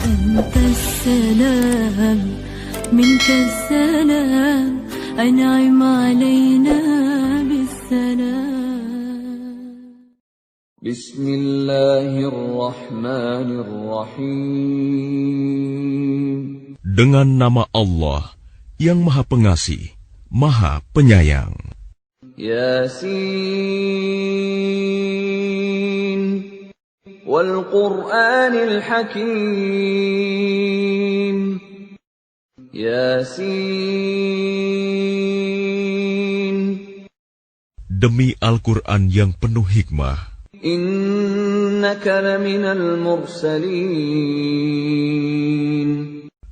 أنت السلام منك السلام أنعم علينا بالسلام. بسم الله الرحمن الرحيم. Dengan nama Allah yang Maha Pengasih, Maha Penyayang. Yasin wal Qur'anil Hakim. Yasin. Demi Al-Quran yang penuh hikmah. Innaka laminal mursalin.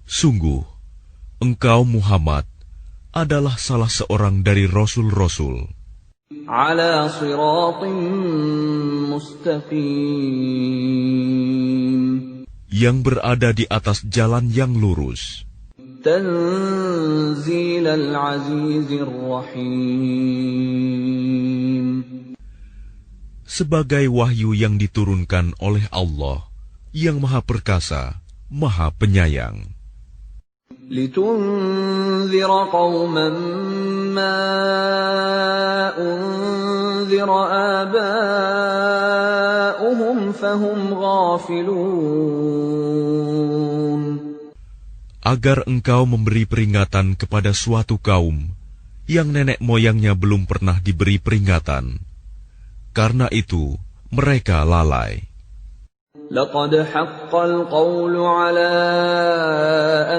Sungguh, engkau Muhammad adalah salah seorang dari Rasul-Rasul. Ala siratim mustaqim. Yang berada di atas jalan yang lurus. Tanzilal azizir rahim. Sebagai wahyu yang diturunkan oleh Allah yang Maha Perkasa, Maha Penyayang. Litunzira qauman ma unzira aba'uhum fahum ghafilun. Agar engkau memberi peringatan kepada suatu kaum yang nenek moyangnya belum pernah diberi peringatan. Karena itu, mereka lalai. لقد حق القول على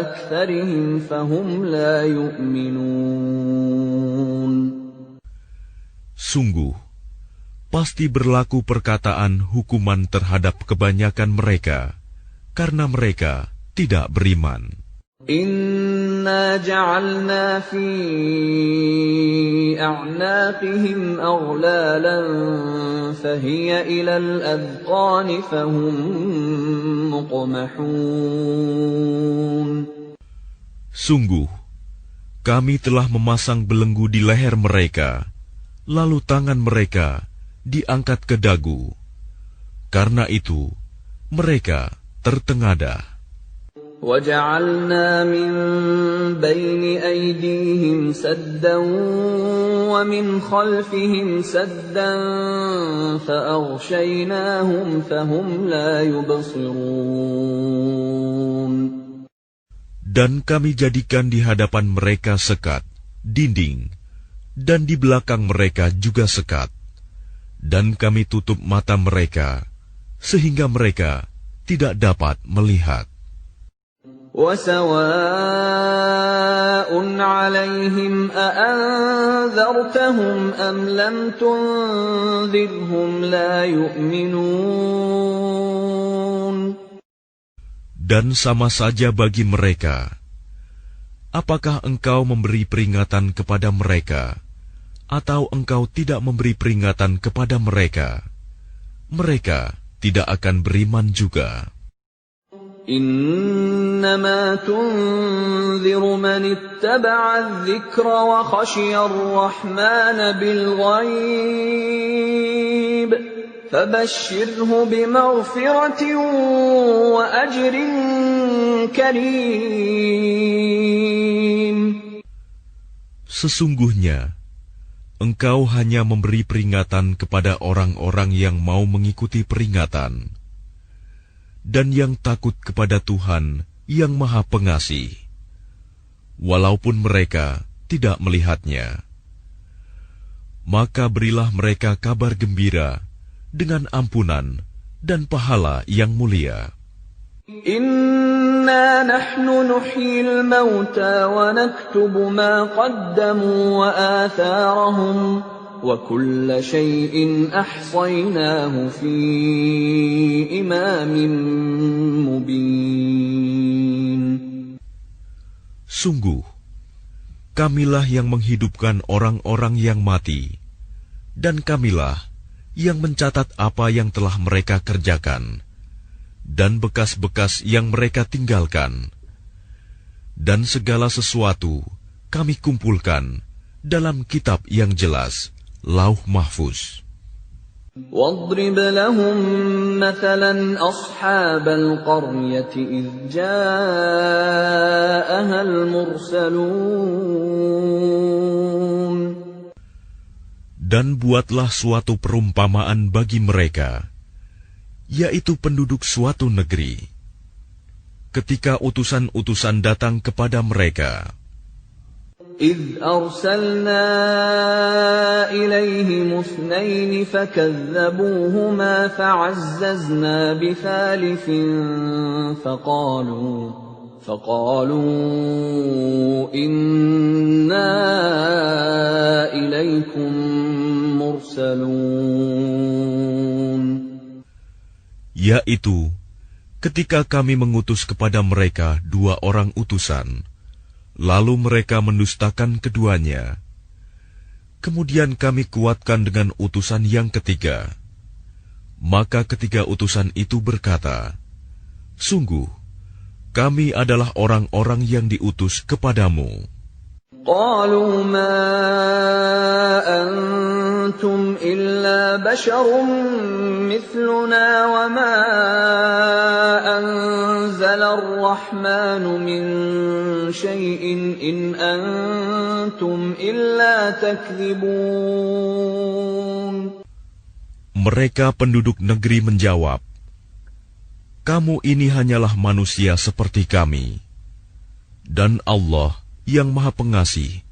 أكثرهم فهم لا يؤمنون. Sungguh, pasti berlaku perkataan hukuman terhadap kebanyakan mereka, karena mereka tidak beriman. Inna ja'alna fi a'naqihim aghlalan fahiya ilal adqani fahum muqmahun. Sungguh, kami telah memasang belenggu di leher mereka, lalu tangan mereka diangkat ke dagu. Karena itu, mereka tertengadah. وَجَعَلْنَا مِنْ بَيْنِ أَيْدِيهِمْ سَدًّا وَمِنْ خَلْفِهِمْ سَدًّا فَأَغْشَيْنَاهُمْ فَهُمْ لَا يُبْصِرُونَ. Dan kami jadikan di hadapan mereka sekat, dinding, dan di belakang mereka juga sekat. Dan kami tutup mata mereka, sehingga mereka tidak dapat melihat. وَسَوَاءٌ عَلَيْهِمْ أَأَنذَرْتَهُمْ أَمْ لَمْ تُنذِرْهُمْ لَا يُؤْمِنُونَ. Dan sama saja bagi mereka, apakah engkau memberi peringatan kepada mereka, atau engkau tidak memberi peringatan kepada mereka, mereka tidak akan beriman juga. إنما تنذر من اتبع الذكر وخشي الرحمن بالغيب فبشره بمغفرة وأجر كريم. Sesungguhnya, engkau hanya memberi peringatan kepada orang-orang yang mau mengikuti peringatan, dan yang takut kepada Tuhan yang Maha Pengasih, walaupun mereka tidak melihatnya. Maka berilah mereka kabar gembira dengan ampunan dan pahala yang mulia. Inna nahnu nuhyil mauta wa naktubu ma qaddamu wa atharahum وَكُلَّ شَيْءٍ أَحْصَيْنَاهُ فِي إِمَامٍ مُبِينٍ. Sungguh, kamilah yang menghidupkan orang-orang yang mati, dan kamilah yang mencatat apa yang telah mereka kerjakan, dan bekas-bekas yang mereka tinggalkan. Dan segala sesuatu kami kumpulkan dalam kitab yang jelas, Lauh Mahfuz. واضرب لهم مثلا أصحاب القرية إذ جاءها المرسلون. Dan buatlah suatu perumpamaan bagi mereka, yaitu penduduk suatu negeri, ketika utusan-utusan datang kepada mereka. إذ أرسلنا إليهم اثنين فكذبوهما فعززنا بثالث فقالوا إنا إليكم مرسلون. Yaitu, ketika kami mengutus kepada mereka 2 orang utusan, lalu mereka mendustakan keduanya. Kemudian kami kuatkan dengan utusan yang ketiga. Maka ketiga utusan itu berkata, sungguh, kami adalah orang-orang yang diutus kepadamu. قالوا ما أنتم إلا بشر مثلنا وما أنزل الرحمن من شيء إن أنتم إلا تكذبون. Mereka penduduk negeri menjawab, kamu ini hanyalah manusia seperti kami, dan Allah yang Maha Pengasih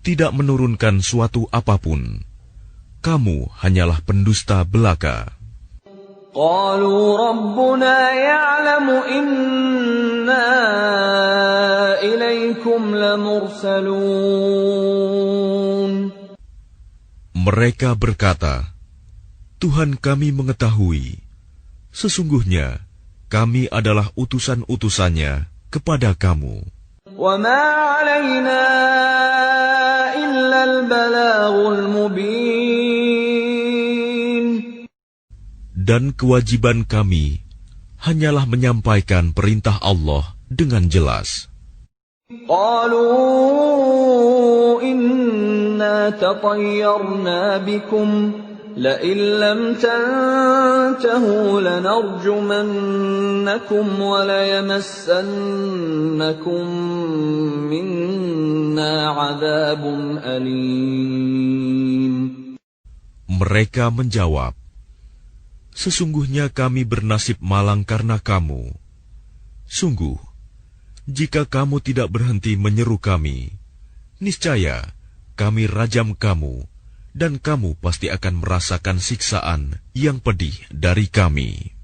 tidak menurunkan suatu apapun. Kamu hanyalah pendusta belaka. قالوا ربنا يعلم إنا إليكم لمرسلون. Mereka berkata, Tuhan kami mengetahui, sesungguhnya kami adalah utusan-utusannya kepada kamu. وَمَا عَلَيْنَا إِلَّا الْبَلَاغُ الْمُبِينُ. Dan kewajiban kami hanyalah menyampaikan perintah Allah dengan jelas. قَالُوا إِنَّا تَطَيَّرْنَا بِكُمْ لَئِن لَّمْ تَنْتَهُوا لَنَرْجُمَنَّكُمْ وَلَيَمَسَّنَّكُمْ مِنَّا عَذَابٌ أَلِيمٌ. Mereka menjawab, sesungguhnya kami bernasib malang karena kamu. Sungguh, jika kamu tidak berhenti menyeru kami, niscaya kami rajam kamu, dan kamu pasti akan merasakan siksaan yang pedih dari kami.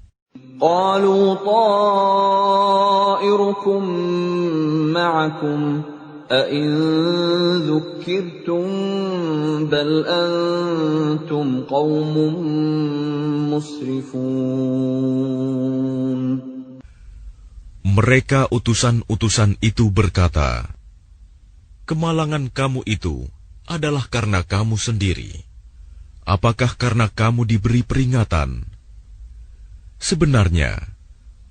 قالوا طائركم معكم أئن ذكرتم بل أنتم قوم مسرفون. Mereka utusan-utusan itu berkata, kemalangan kamu itu adalah karena kamu sendiri. Apakah karena kamu diberi peringatan? Sebenarnya,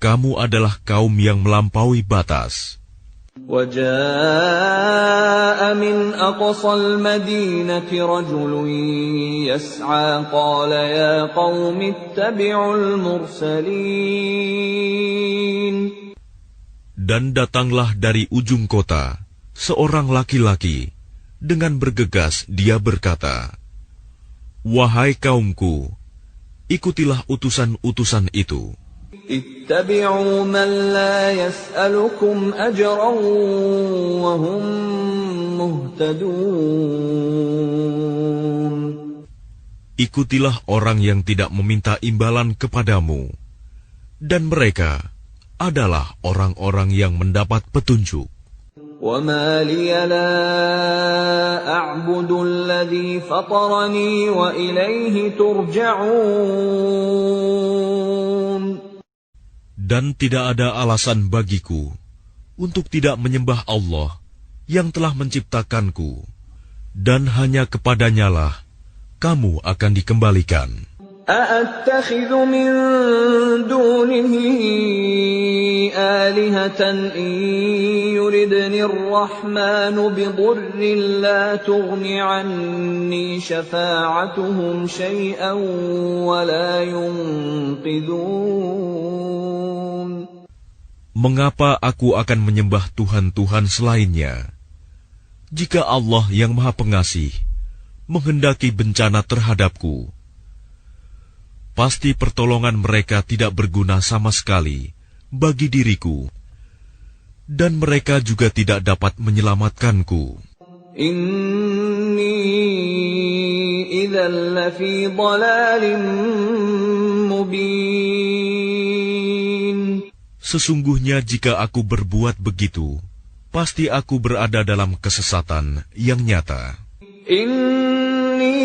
kamu adalah kaum yang melampaui batas. وَجَاءَ مِنْ أَقْصَى الْمَدِينَةِ رَجُلٌ يَسْعَى قَالَ يَا قَوْمِ اتَّبِعُوا الْمُرْسَلِينَ. Dan datanglah dari ujung kota seorang laki-laki. Dengan bergegas dia berkata, wahai kaumku, ikutilah utusan-utusan itu. Ittabi'u man la yas'alukum ajran wa hum muhtadun. Ikutilah orang yang tidak meminta imbalan kepadamu, dan mereka adalah orang-orang yang mendapat petunjuk. وَمَا لِيَ لَا أَعْبُدُ الَّذِي فَطَرَنِي وَإِلَيْهِ تُرْجَعُونَ. Dan tidak ada alasan bagiku untuk tidak menyembah Allah yang telah menciptakanku, dan hanya kepadanya lah kamu akan dikembalikan. أأتخذ من دونه آلهة إن يردني الرحمن بضر لا تغن عني شفاعتهم شيئا ولا ينقذون. Mengapa aku akan menyembah Tuhan-Tuhan selainnya? Jika Allah yang Maha Pengasih menghendaki bencana terhadapku, pasti pertolongan mereka tidak berguna sama sekali bagi diriku, dan mereka juga tidak dapat menyelamatkanku. Inni idzal lafi dhalalin mubin. Sesungguhnya jika aku berbuat begitu, pasti aku berada dalam kesesatan yang nyata. Inni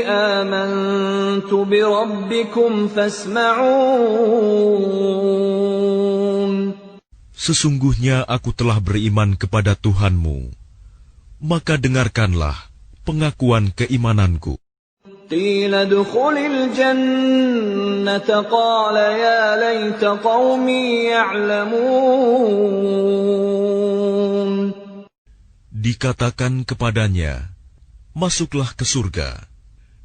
amantu bi rabbikum fasma'un. Sesungguhnya aku telah beriman kepada Tuhanmu, maka dengarkanlah pengakuan keimananku. Qila dukhulil jannata qala ya laita qaumi ya'lamun. Dikatakan kepadanya, masuklah ke surga.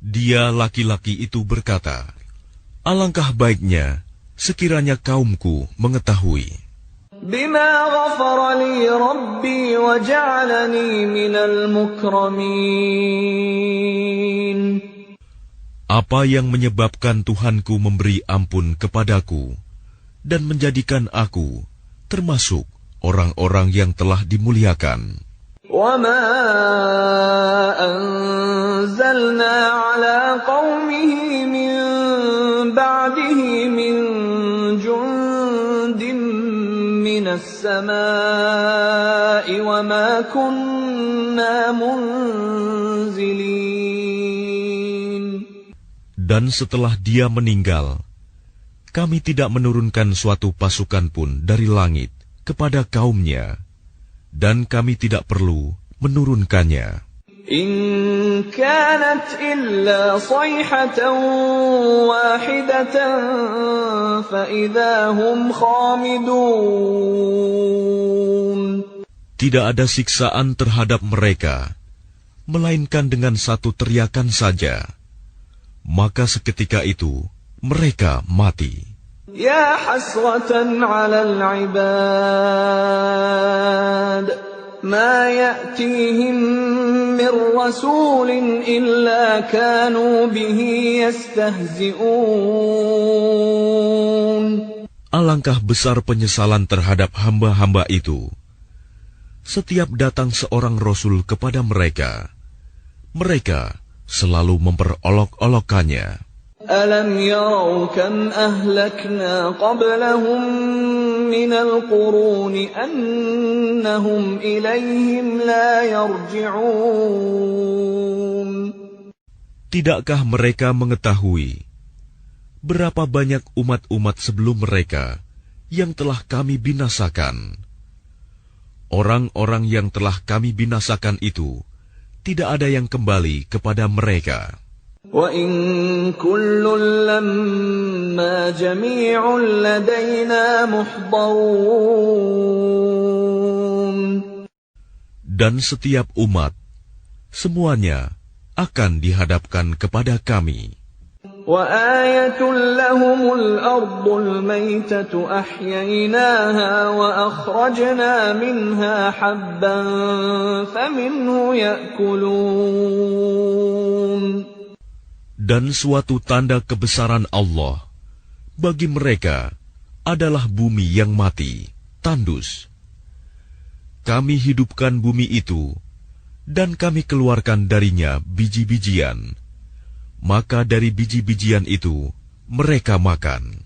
Dia laki-laki itu berkata, alangkah baiknya sekiranya kaumku mengetahui. Bima ghafara li rabbi wa ja'alani minal mukramin. Apa yang menyebabkan Tuhanku memberi ampun kepadaku dan menjadikan aku termasuk orang-orang yang telah dimuliakan. وَمَا أَنزَلْنَا عَلَىٰ قَوْمِهِ مِن بَعْدِهِ مِن جُندٍ مِّنَ السَّمَاءِ وَمَا كُنَّا مُنزِلِينَ. Dan setelah dia meninggal, kami tidak menurunkan suatu pasukan pun dari langit kepada kaumnya, dan kami tidak perlu menurunkannya. In kanat illa sayhatan wahidatan fa idza hum khamidun. Tidak ada siksaan terhadap mereka, melainkan dengan satu teriakan saja. Maka seketika itu mereka mati. Ya hasratan 'alal 'ibad ma ya'tihim min rasulin illa kanu bihi yastahzi'un. Alangkah besar penyesalan terhadap hamba-hamba itu. Setiap datang seorang rasul kepada mereka, mereka selalu memperolok-olokkannya. Alam yarau kam ahlakna qablahum minal quruni annahum ilayhim la yarji'un. Tidakkah mereka mengetahui berapa banyak umat-umat sebelum mereka yang telah kami binasakan? Orang-orang yang telah kami binasakan itu tidak ada yang kembali kepada mereka. Wa in kullun lamma jami'un ladaina muhdarun. Dan setiap umat, semuanya akan dihadapkan kepada kami. Wa ayatun lahumul ardul maytatu ahyaynaha wa akhrajna minha habban faminhu ya'kulun. Dan suatu tanda kebesaran Allah bagi mereka adalah bumi yang mati, tandus. Kami hidupkan bumi itu, dan kami keluarkan darinya biji-bijian. Maka dari biji-bijian itu mereka makan.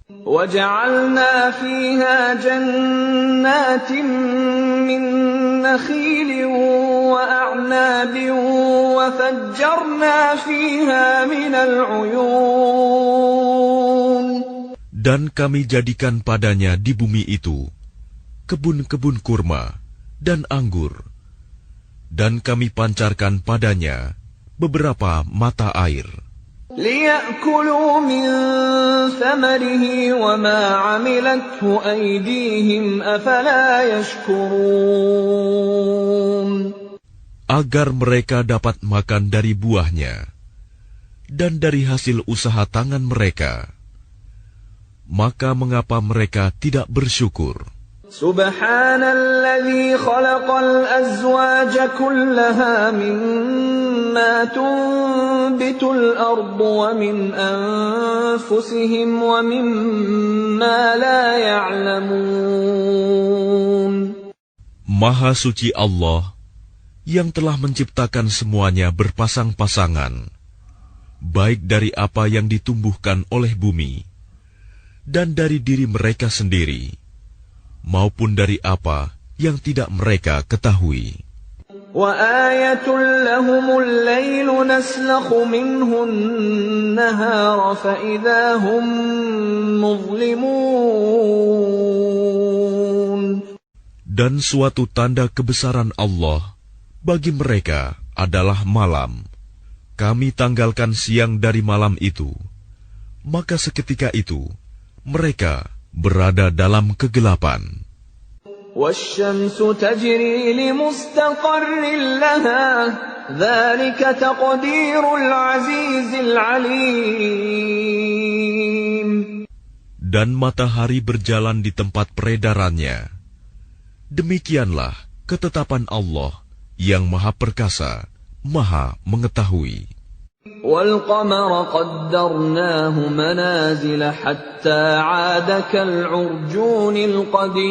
وَجَعَلْنَا فِيهَا جَنَّاتٍ مِّن نَّخِيلٍ وَأَعْنَابٍ وَفَجَّرْنَا فِيهَا مِنَ الْعُيُونِ. Dan kami jadikan padanya di bumi itu kebun-kebun kurma dan anggur, dan kami pancarkan padanya beberapa mata air. لِيَأْكُلُوا مِنْ ثَمَرِهِ وَمَا عَمِلَتْهُ أَيْدِيهِمْ أَفَلَا يَشْكُرُونَ. Agar mereka dapat makan dari buahnya dan dari hasil usaha tangan mereka. Maka mengapa mereka tidak bersyukur? Subhanalladzi khalaqal azwaja kullaha mimma tunbitul ardu wa min anfusihim wa mimma la ya'lamun. Maha suci Allah yang telah menciptakan semuanya berpasang-pasangan, baik dari apa yang ditumbuhkan oleh bumi, dan dari diri mereka sendiri, maupun dari apa yang tidak mereka ketahui. وَآيَةٌ لَهُمُ اللَّيْلُ نَسْلَخُ مِنْهُ النَّهَارَ فَإِذَا هُمْ مُظْلِمُونَ. Dan suatu tanda kebesaran Allah bagi mereka adalah malam. Kami tanggalkan siang dari malam itu, maka seketika itu mereka berada dalam kegelapan. وَالشَّمْسُ تَجْرِي لِمُسْتَقَرٍّ لَهَا ذَلِكَ تَقْدِيرُ الْعَزِيزِ الْعَلِيمِ. Dan matahari berjalan di tempat peredarannya. Demikianlah ketetapan Allah yang Maha Perkasa, Maha Mengetahui. وَالْقَمَرَ قَدَّرْنَاهُ مَنَازِلَ حَتَّى عَادَ كَالْعُرْجُونِ الْقَدِيمِ.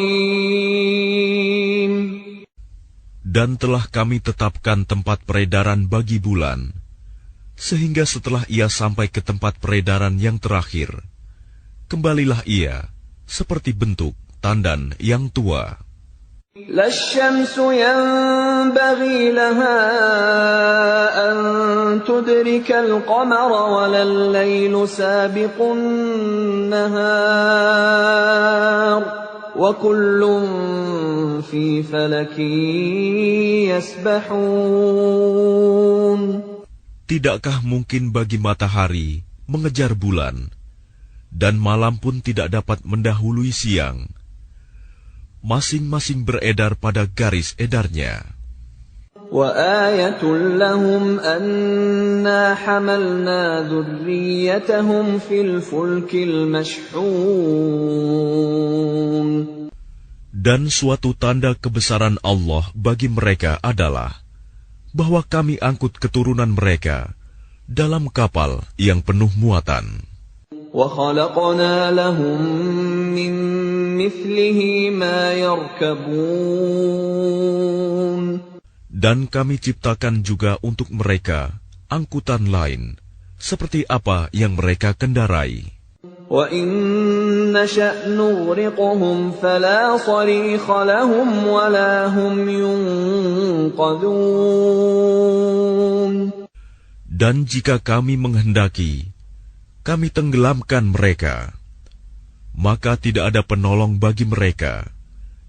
Dan telah kami tetapkan tempat peredaran bagi bulan, sehingga setelah ia sampai ke tempat peredaran yang terakhir, kembalilah ia seperti bentuk tandan yang tua. لا الشمس ينبغي لها أن تدرك القمر ولا الليل سابق النهار وكل في فلك يسبحون. Tidakkah mungkin bagi matahari mengejar bulan, dan malam pun tidak dapat mendahului siang? Masing-masing beredar pada garis edarnya. وَآيَةٌ لَهُمْ أَنَّا حَمَلْنَا ذُرِّيَّتَهُمْ فِي الْفُلْكِ الْمَشْحُونِ. Dan suatu tanda kebesaran Allah bagi mereka adalah bahwa kami angkut keturunan mereka dalam kapal yang penuh muatan. وَخَلَقْنَا لَهُم مِّن مِّثْلِهِ مَا يَرْكَبُونَ. Dan kami ciptakan juga untuk mereka angkutan lain, seperti apa yang mereka kendarai. وَإِن نَّشَأْ نُغْرِقْهُمْ فَلَا صَرِيخَ لَهُمْ وَلَا هُمْ يُنقَذُونَ. Dan jika kami menghendaki, kami tenggelamkan mereka, maka tidak ada penolong bagi mereka,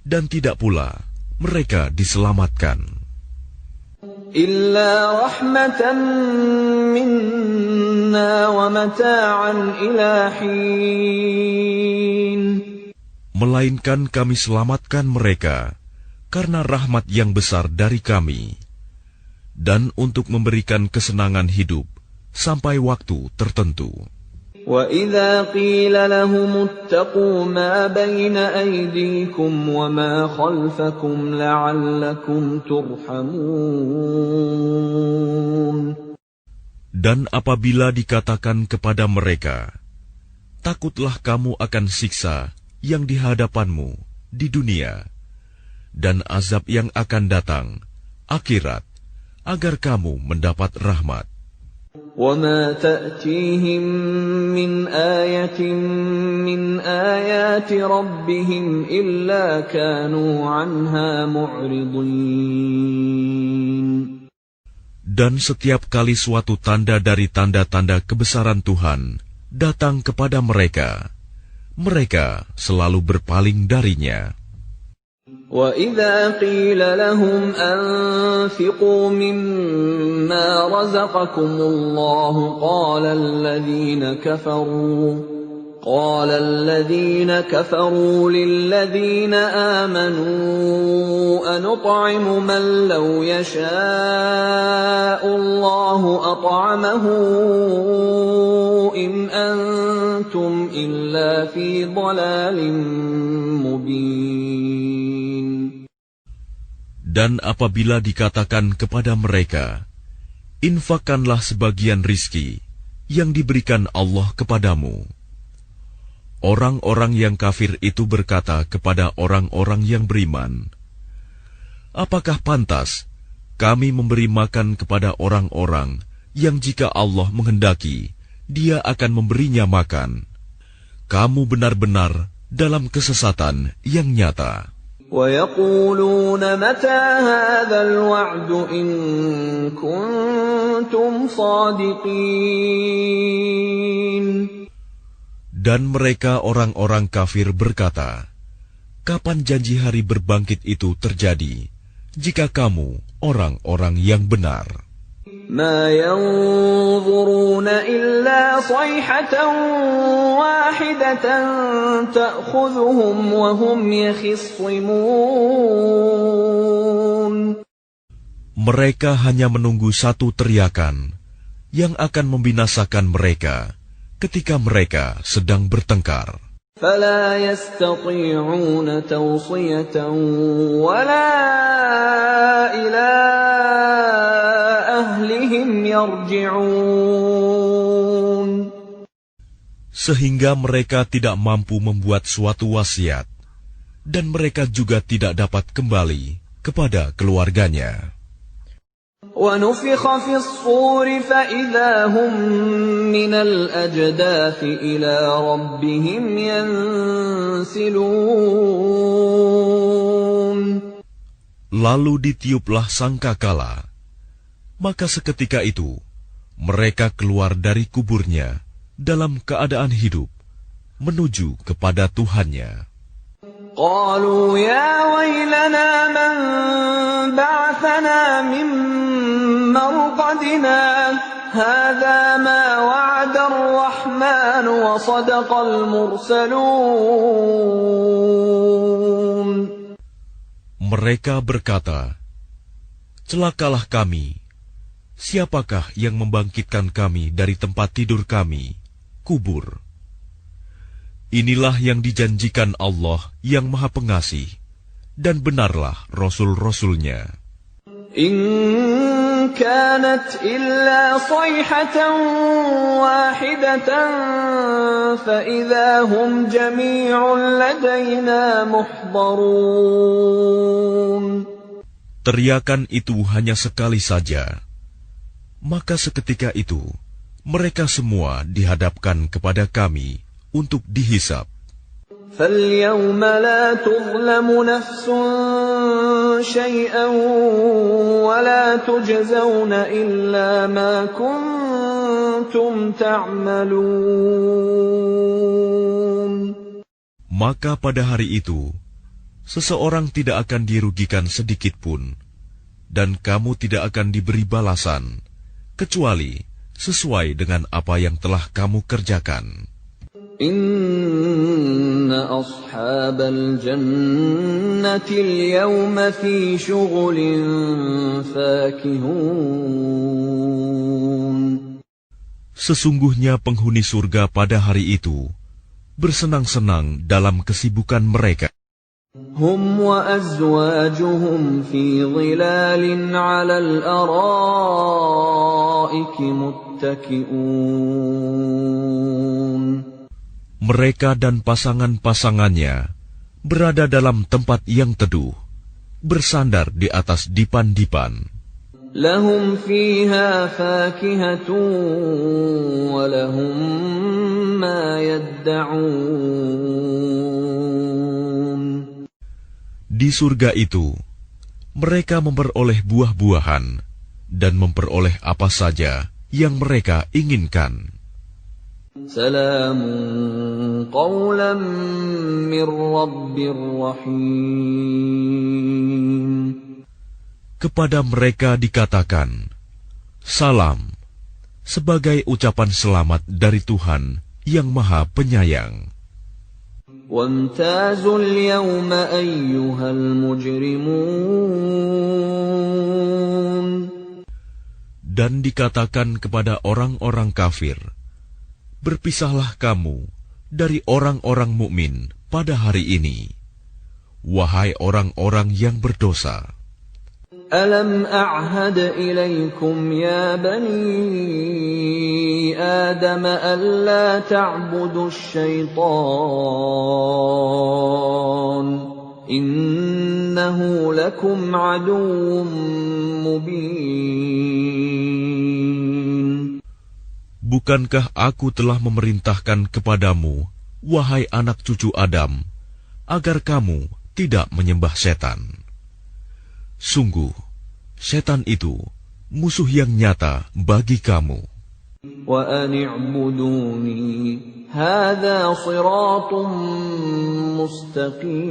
dan tidak pula mereka diselamatkan. Illa rahmatan minna wa mata'an ila hin. Melainkan kami selamatkan mereka karena rahmat yang besar dari kami, dan untuk memberikan kesenangan hidup sampai waktu tertentu. وَإِذَا قِيلَ لَهُمُ اتَّقُوا مَا بَيْنَ أَيْدِيكُمْ وَمَا خَلْفَكُمْ لَعَلَّكُمْ تُرْحَمُونَ. Dan apabila dikatakan kepada mereka, takutlah kamu akan siksa yang di hadapanmu di dunia, dan azab yang akan datang, akhirat, agar kamu mendapat rahmat. وَمَا تَأْتِيهِمْ مِنْ آيَةٍ مِنْ آيَاتِ رَبِّهِمْ إِلَّا كَانُوا عَنْهَا مُعْرِضِينَ. Dan setiap kali suatu tanda dari tanda-tanda kebesaran Tuhan datang kepada mereka, mereka selalu berpaling darinya. وَإِذَا قِيلَ لَهُمْ أَنفِقُوا مِمَّا رَزَقَكُمُ اللَّهُ قَالَ الَّذِينَ كَفَرُوا لِلَّذِينَ آمَنُوا أَنُطْعِمُ مَن لَّوْ يَشَاءُ اللَّهُ أَطْعَمَهُ إِنْ أَنتُمْ إِلَّا فِي ضَلَالٍ مُّبِينٍ. Dan apabila dikatakan kepada mereka, infakkanlah sebagian rizki yang diberikan Allah kepadamu. Orang-orang yang kafir itu berkata kepada orang-orang yang beriman, apakah pantas kami memberi makan kepada orang-orang yang jika Allah menghendaki, Dia akan memberinya makan? Kamu benar-benar dalam kesesatan yang nyata. وَيَقُولُونَ مَتَى هَذَا الْوَعْدُ إِن كُنتُمْ صَادِقِينَ. Dan mereka orang-orang kafir berkata, kapan janji hari berbangkit itu terjadi, jika kamu orang-orang yang benar? مَا يَنظُرُونَ إِلَّا صَيْحَةً وَاحِدَةً تَأْخُذُهُمْ وَهُمْ يَخِصِّمُونَ. Mereka hanya menunggu satu teriakan yang akan membinasakan mereka ketika mereka sedang bertengkar. فَلَا يَسْتَطِيعُونَ تَوْصِيَةً وَلَا إِلَىٰ أَهْلِهِمْ يَرْجِعُونَ. Sehingga mereka tidak mampu membuat suatu wasiat, dan mereka juga tidak dapat kembali kepada keluarganya. وَنُفِخَ فِي الصُّورِ فَإِذَا هُم مِّنَ الْأَجْدَاثِ إِلَىٰ رَبِّهِمْ يَنسِلُونَ. Lalu ditiuplah sangkakala, maka seketika itu mereka keluar dari kuburnya dalam keadaan hidup menuju kepada Tuhannya. قالوا يا ويلنا من بعثنا من مرقدنا هذا ما وعد الرحمن وصدق المرسلون. Mereka berkata, celakalah kami. Siapakah yang membangkitkan kami dari tempat tidur kami, kubur? Inilah yang dijanjikan Allah yang Maha Pengasih, dan benarlah Rasul-Rasulnya. In kanat illa sayhatan wahidatan fa idza hum jami'un ladaina muhdarun. Teriakan itu hanya sekali saja, maka seketika itu mereka semua dihadapkan kepada kami untuk dihisab. فَالْيَوْمَ لَا تُظْلَمُ نَفْسٌ شَيْئًا وَلَا تُجْزَوْنَ إِلَّا مَا كُنتُمْ تَعْمَلُونَ. Maka pada hari itu, seseorang tidak akan dirugikan sedikit pun, dan kamu tidak akan diberi balasan, kecuali sesuai dengan apa yang telah kamu kerjakan. Inna ashabal jannati al-yawma fi syughulin fakihun. Sesungguhnya penghuni surga pada hari itu bersenang-senang dalam kesibukan mereka. Hum wa azwajuhum fi dhilalin 'alal araiki muttaki'un. Mereka dan pasangan-pasangannya berada dalam tempat yang teduh, bersandar di atas dipan-dipan. Lahum fiha fakihatun wa lahum ma yadda'un. Di surga itu, mereka memperoleh buah-buahan dan memperoleh apa saja yang mereka inginkan. Salamun قولا من رب رحيم. Kepada mereka dikatakan, Salam, sebagai ucapan selamat dari Tuhan yang Maha Penyayang. وامتازوا اليوم أيها المجرمون. Dan dikatakan kepada orang-orang kafir, berpisahlah kamu dari orang-orang mukmin pada hari ini, wahai orang-orang yang berdosa. ألم أعهد إليكم يا بني آدم ألا تعبدوا الشيطان إنه لكم عدو مبين. Bukankah aku telah memerintahkan kepadamu, wahai anak cucu Adam, agar kamu tidak menyembah setan? Sungguh, setan itu musuh yang nyata bagi kamu. وَأَنِ اعْبُدُونِي هَذَا صِرَاطٌ مُسْتَقِيمٌ.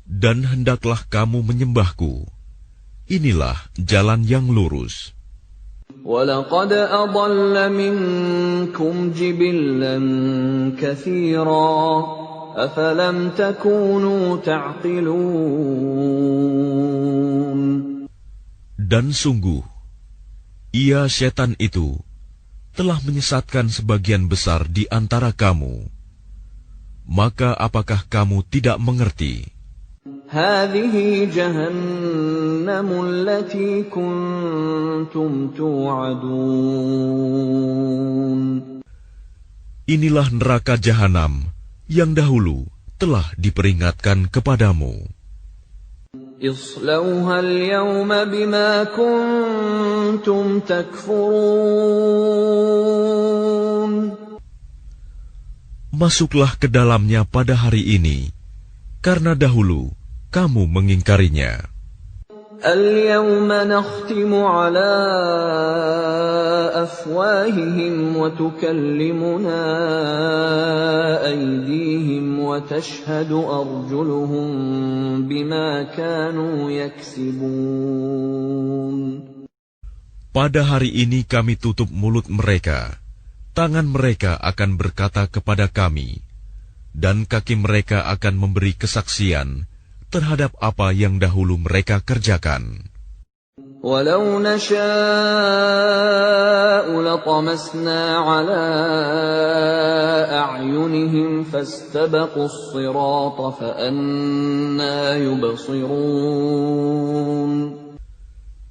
Dan hendaklah kamu menyembahku. Inilah jalan yang lurus. وَلَقَدْ أَضَلَّ مِنكُمْ جِبِلًّا كَثِيرًا أَفَلَمْ تَكُونُوا تَعْقِلُونَ. Dan sungguh, ia setan itu telah menyesatkan sebagian besar di antara kamu. Maka apakah kamu tidak mengerti? هَذِهِ جَهَنَّمُ الَّتِي كُنتُمْ تُوعَدُونَ. Inilah neraka jahanam yang dahulu telah diperingatkan kepadamu. اصْلَوْهَا الْيَوْمَ بِمَا كُنتُمْ تَكْفُرُونَ. Masuklah ke dalamnya pada hari ini, karena dahulu kamu mengingkarinya. الْيَوْمَ نَخْتِمُ عَلَى أَفْوَاهِهِمْ وَتُكَلِّمُنَا أَيْدِيهِمْ وَتَشْهَدُ أَرْجُلُهُم بِمَا كَانُوا يَكْسِبُونَ. Pada hari ini kami tutup mulut mereka, tangan mereka akan berkata kepada kami, dan kaki mereka akan memberi kesaksian terhadap apa yang dahulu mereka kerjakan. وَلَوْ نَشَاءُ لَطَمَسْنَا عَلَى أَعْيُنِهِمْ فَاسْتَبَقُوا الصِّرَاطَ فَأَنَّىٰ يُبْصِرُونَ.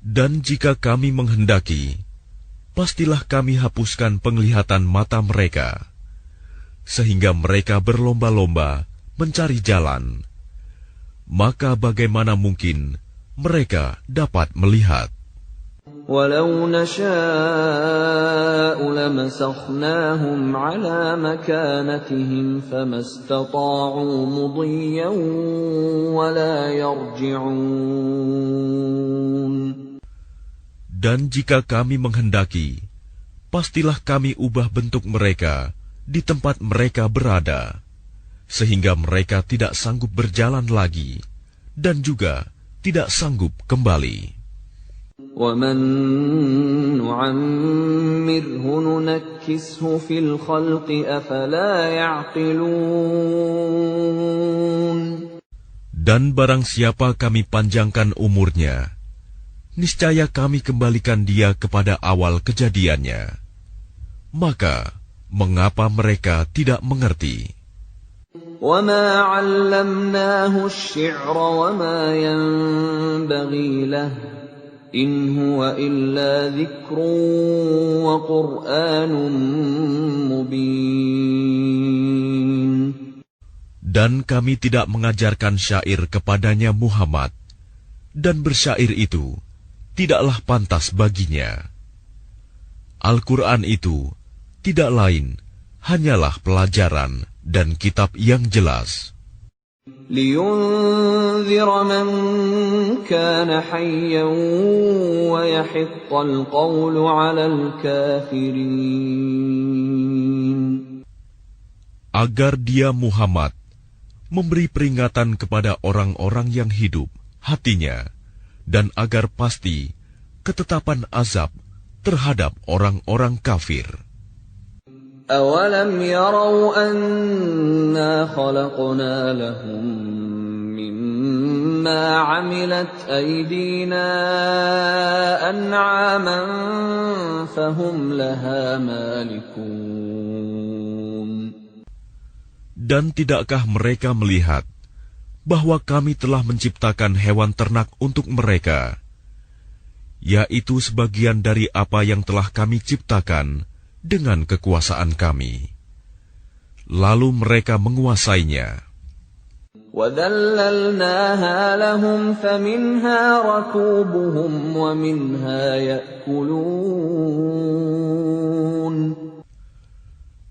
Dan jika kami menghendaki, pastilah kami hapuskan penglihatan mata mereka, sehingga mereka berlomba-lomba mencari jalan. Maka bagaimana mungkin mereka dapat melihat? وَلَوْ نَشَاءُ لَمَسَخْنَاهُمْ عَلَى مَكَانَتِهِمْ فَمَا اسْتَطَاعُوا مُضِيًّا وَلَا يَرْجِعُونَ. Dan jika kami menghendaki, pastilah kami ubah bentuk mereka di tempat mereka berada, sehingga mereka tidak sanggup berjalan lagi, dan juga tidak sanggup kembali. وَمَن نُّعَمِّرْهُ نُنَكِّسْهُ فِي الْخَلْقِ أَفَلَا يَعْقِلُونَ. Dan barang siapa kami panjangkan umurnya, niscaya kami kembalikan dia kepada awal kejadiannya. Maka, mengapa mereka tidak mengerti? وَمَا عَلَّمْنَاهُ الشِّعْرَ وَمَا يَنبَغِي لَهُ إِنْ هُوَ إِلَّا ذِكْرٌ وَقُرْآنٌ مُبِينٌ. Dan kami tidak mengajarkan syair kepadanya Muhammad, dan bersyair itu tidaklah pantas baginya. Al-Quran itu tidak lain hanyalah pelajaran dan kitab yang jelas. لينذر من كان حيا ويحق القول على الكافرين. Agar dia Muhammad memberi peringatan kepada orang-orang yang hidup hatinya, dan agar pasti ketetapan azab terhadap orang-orang kafir. أَوَلَمْ يَرَوْا أَنَّا خَلَقْنَا لَهُم مِّمَّا عَمِلَتْ أَيْدِينَا أَنْعَامًا فَهُمْ لَهَا مَالِكُونَ. Dan tidakkah mereka melihat bahwa kami telah menciptakan hewan ternak untuk mereka, yaitu sebagian dari apa yang telah kami ciptakan dengan kekuasaan kami. Lalu mereka menguasainya. وَذَلَّلْنَاهَا لَهُمْ فَمِنْهَا رَكُوبُهُمْ وَمِنْهَا يَأْكُلُونَ.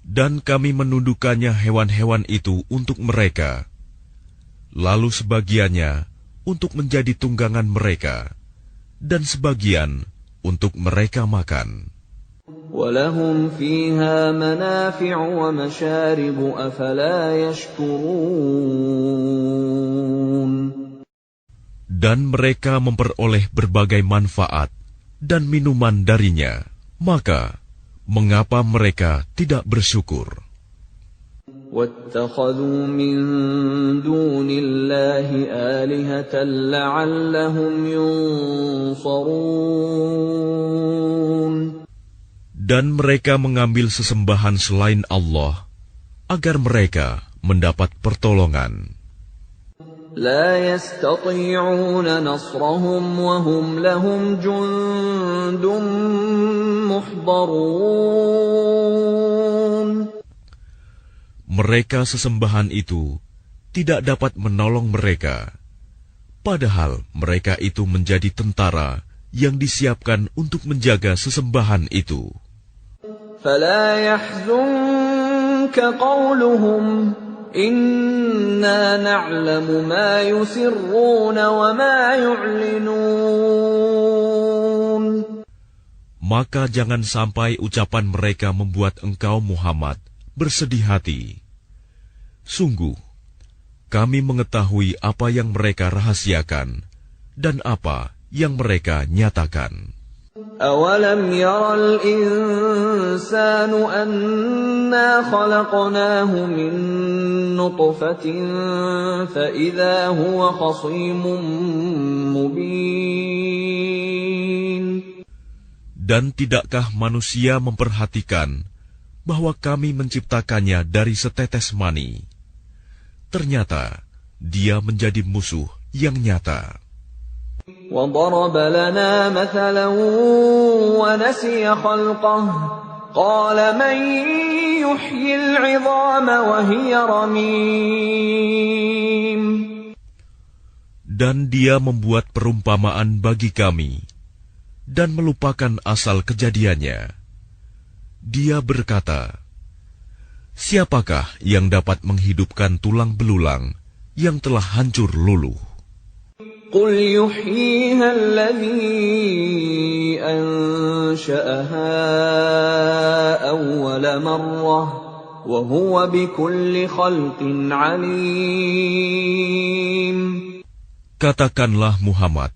Dan kami menundukkannya hewan-hewan itu untuk mereka, lalu sebagiannya untuk menjadi tunggangan mereka, dan sebagian untuk mereka makan. وَلَهُمْ فِيهَا مَنَافِعُ وَمَشَارِبُ أَفَلَا يَشْكُرُونَ. Dan mereka memperoleh berbagai manfaat dan minuman darinya, maka mengapa mereka tidak bersyukur? وَاتَّخَذُوا مِن دُونِ اللَّهِ آلِهَةً لَّعَلَّهُمْ يُنصَرُونَ. Dan mereka mengambil sesembahan selain Allah, agar mereka mendapat pertolongan. لا يستطيعون نصرهم وهم لهم جند محضرون. Mereka sesembahan itu tidak dapat menolong mereka, padahal mereka itu menjadi tentara yang disiapkan untuk menjaga sesembahan itu. فلا يحزنك قولهم إنا نعلم ما يسرون وما يعلنون. Maka jangan sampai ucapan mereka membuat engkau Muhammad bersedih hati. Sungguh, kami mengetahui apa yang mereka rahasiakan dan apa yang mereka nyatakan. أَوَلَمْ يَرَ الْإِنسَانُ أَنَّا خَلَقْنَاهُ مِن نُّطْفَةٍ فَإِذَا هُوَ خَصِيمٌ مُّبِينٌ. Dan tidakkah manusia memperhatikan bahwa kami menciptakannya dari setetes mani? Ternyata dia menjadi musuh yang nyata. وَضَرَبَ لَنَا مَثَلًا وَنَسِيَ خَلْقَهُ قَالَ مَن يُحْيِي الْعِظَامَ وَهِيَ رَمِيمٌ. Dan dia membuat perumpamaan bagi kami dan melupakan asal kejadiannya. Dia berkata, siapakah yang dapat menghidupkan tulang belulang yang telah hancur luluh? قُلْ يُحْيِيهَا الَّذِي أَنشَأَهَا أَوَّلَ مَرَّةٍ وَهُوَ بِكُلِّ خَلْقٍ عَلِيمٌ. Katakanlah Muhammad,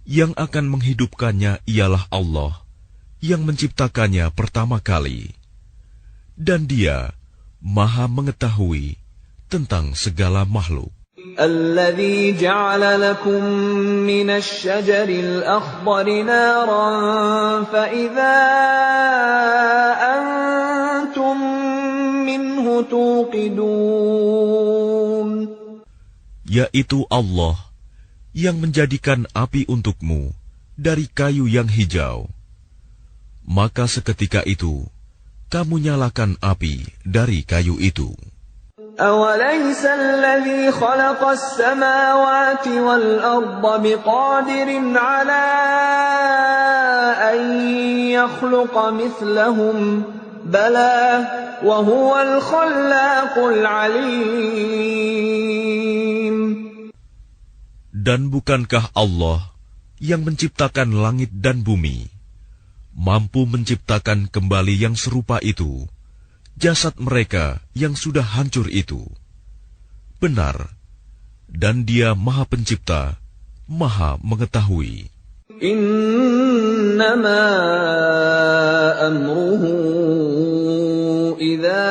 yang akan menghidupkannya ialah Allah yang menciptakannya pertama kali, dan Dia Maha mengetahui tentang segala makhluk. الذي جعل لكم من الشجر الأخضر نارا فإذا أنتم منه توقدون. Yaitu Allah yang menjadikan api untukmu dari kayu yang hijau. Maka seketika itu kamu nyalakan api dari kayu itu. أَوَلَيْسَ الَّذِي خَلَقَ السَّمَاوَاتِ وَالْأَرْضَ بِقَادِرٍ عَلَىٰ أَن يَخْلُقَ مِثْلَهُم بَلَىٰ وَهُوَ الْخَلَّاقُ الْعَلِيمُ. Dan bukankah Allah yang menciptakan langit dan bumi, mampu menciptakan kembali yang serupa itu, jasad mereka yang sudah hancur itu? Benar, dan Dia Maha Pencipta, Maha Mengetahui. Innama amruhu idza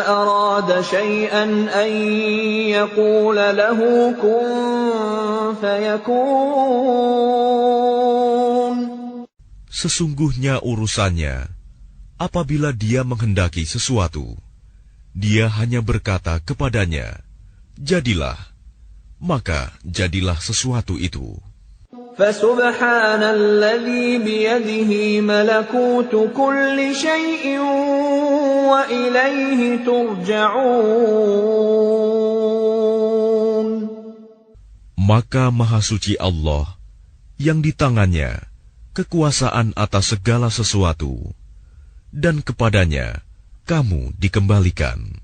arada syai'an an yaqula lahu kun fayakun. Sesungguhnya urusannya, apabila Dia menghendaki sesuatu, Dia hanya berkata kepadanya, jadilah, maka jadilah sesuatu itu. Fasubhanalladzi biyadihi malakutu kulli syai'in wa ilaihi turja'un. Maka Maha Suci Allah, yang di tangannya kekuasaan atas segala sesuatu, dan kepadanya kamu dikembalikan.